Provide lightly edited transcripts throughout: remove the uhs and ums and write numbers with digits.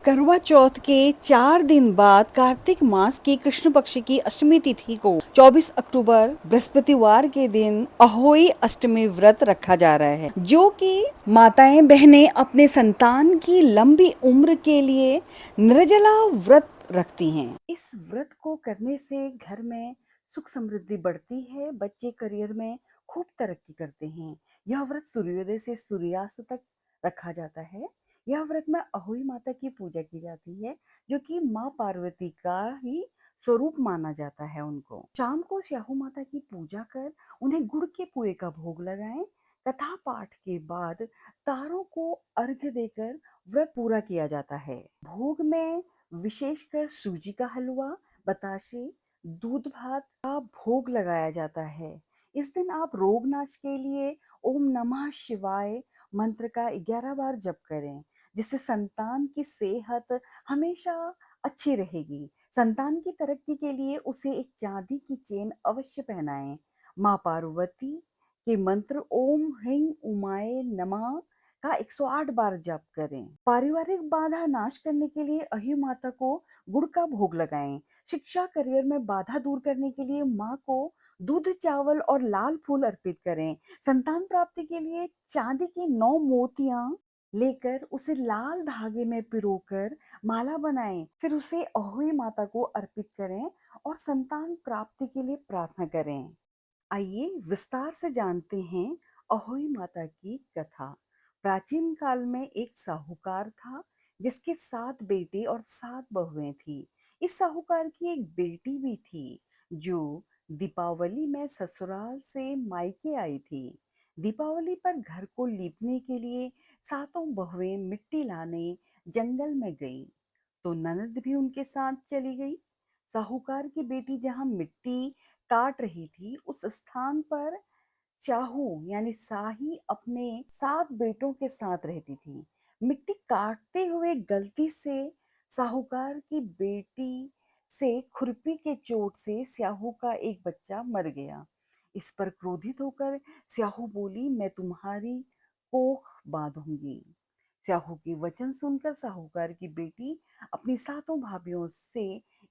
करवा चौथ के 4 दिन बाद कार्तिक मास की कृष्ण पक्ष की अष्टमी तिथि को 24 अक्टूबर बृहस्पतिवार के दिन अहोई अष्टमी व्रत रखा जा रहा है, जो कि माताएं बहनें अपने संतान की लंबी उम्र के लिए निर्जला व्रत रखती हैं। इस व्रत को करने से घर में सुख समृद्धि बढ़ती है, बच्चे करियर में खूब तरक्की करते हैं। यह व्रत सूर्योदय से सूर्यास्त तक रखा जाता है। यह व्रत में अहोई माता की पूजा की जाती है, जो कि माँ पार्वती का ही स्वरूप माना जाता है। उनको शाम को स्याहू माता की पूजा कर उन्हें गुड़ के पुए का भोग लगाएं। कथा पाठ के बाद तारों को अर्घ्य देकर व्रत पूरा किया जाता है। भोग में विशेषकर सूजी का हलवा, बताशे, दूध भात का भोग लगाया जाता है। इस दिन आप रोग नाश के लिए ओम नमः शिवाय मंत्र का 11 बार जप करें, जिससे संतान की सेहत हमेशा अच्छी रहेगी। संतान की तरक्की के लिए उसे एक चांदी की चेन अवश्य पहनाएं। माँ पार्वती के मंत्र ओम ह्रीं उमाय नमः का 108 बार जप करें। पारिवारिक बाधा नाश करने के लिए अहि माता को गुड़ का भोग लगाएं। शिक्षा करियर में बाधा दूर करने के लिए माँ को दूध चावल और लाल फूल अर्पित करें। संतान प्राप्ति के लिए चांदी की 9 मोतियां लेकर उसे लाल धागे में पिरोकर माला बनाएं, फिर उसे अहोई माता को अर्पित करें और संतान प्राप्ति के लिए प्रार्थना करें। आइए विस्तार से जानते हैं अहोई माता की कथा। प्राचीन काल में एक साहूकार था, जिसके 7 बेटे और 7 बहुएं थी। इस साहूकार की एक बेटी भी थी, जो दीपावली में ससुराल से मायके आई थी। दीपावली पर घर को लीपने के लिए सातों बहुएं मिट्टी लाने जंगल में गई, तो ननद भी उनके साथ चली गई। साहूकार की बेटी जहां मिट्टी काट रही थी, उस स्थान पर चाहू यानी साही अपने 7 बेटों के साथ रहती थी। मिट्टी काटते हुए गलती से साहूकार की बेटी से खुरपी के चोट से स्याहू का एक बच्चा मर गया। इस पर क्रोधित होकर स्याहू बोली, मैं तुम्हारी कोख बांधूंगी। स्याहू की वचन सुनकर साहूकार की बेटी अपनी सातों भाभियों से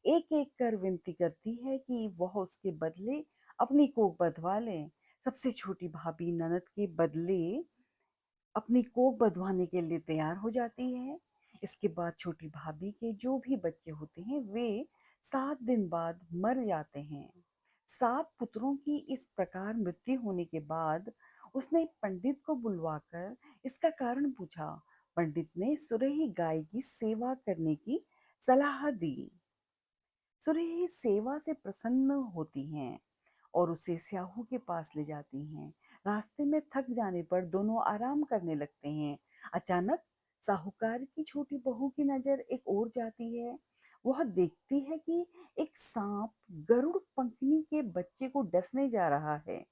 एक एक कर विनती करती है कि वह उसके बदले अपनी कोख बंधवा ले। सबसे छोटी भाभी ननद के बदले अपनी कोख बंधवाने के लिए तैयार हो जाती है। इसके बाद छोटी भाभी के जो भी बच्चे होते हैं, वे 7 दिन बाद मर जाते हैं। 7 पुत्रों की इस प्रकार मृत्यु होने के बाद उसने पंडित को बुलवाकर इसका कारण पूछा। पंडित ने सुरही गाय की सेवा करने की सलाह दी। सुरही सेवा से प्रसन्न होती हैं और उसे स्याहू के पास ले जाती हैं। रास्ते में थक जाने पर दोनों आराम करने लगते हैं। अचानक साहूकार की छोटी बहू की नजर एक ओर जाती है। वह देखती है कि एक सांप गरुड़ पंखनी के बच्चे को डसने जा रहा है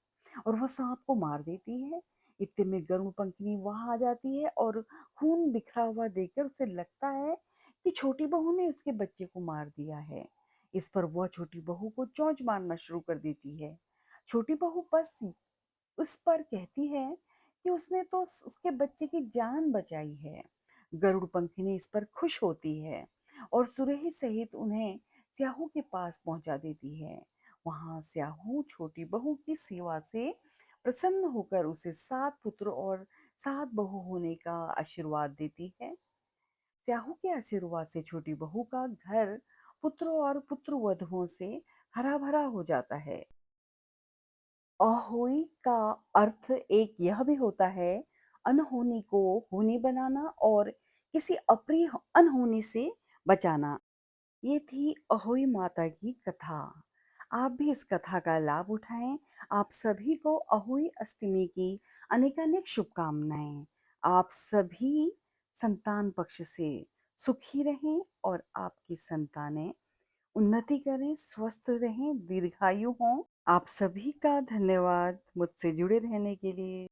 और वह सांप को मार देती है। इतने में गरुड़ पंखनी वहां आ जाती है और खून बिखरा हुआ देखकर उसे लगता है कि छोटी बहू ने उसके बच्चे को मार दिया है। इस पर वह छोटी बहू को चोंच मारना शुरू कर देती है। छोटी बहू बस उस पर कहती है कि उसने तो उसके बच्चे की जान बचाई है। गरुड़ पंखनी इस पर खुश होती है और सुरही सहित उन्हें स्याहू के पास पहुंचा देती है। वहां स्याहू छोटी बहू की सेवा से प्रसन्न होकर उसे 7 पुत्र और 7 बहू होने का आशीर्वाद देती है। स्याहू के आशीर्वाद से छोटी बहू का घर पुत्रों और पुत्रवधुओं से हरा भरा हो जाता है। अहोई का अर्थ एक यह भी होता है, अनहोनी को होनी बनाना और किसी अप्रिय अनहोनी से बचाना। ये थी अहोई माता की कथा। आप भी इस कथा का लाभ उठाएं। आप सभी को अहोई अष्टमी की अनेकानेक शुभकामनाएं। आप सभी संतान पक्ष से सुखी रहें और आपकी संतानें उन्नति करें, स्वस्थ रहें, दीर्घायु हों। आप सभी का धन्यवाद मुझसे जुड़े रहने के लिए।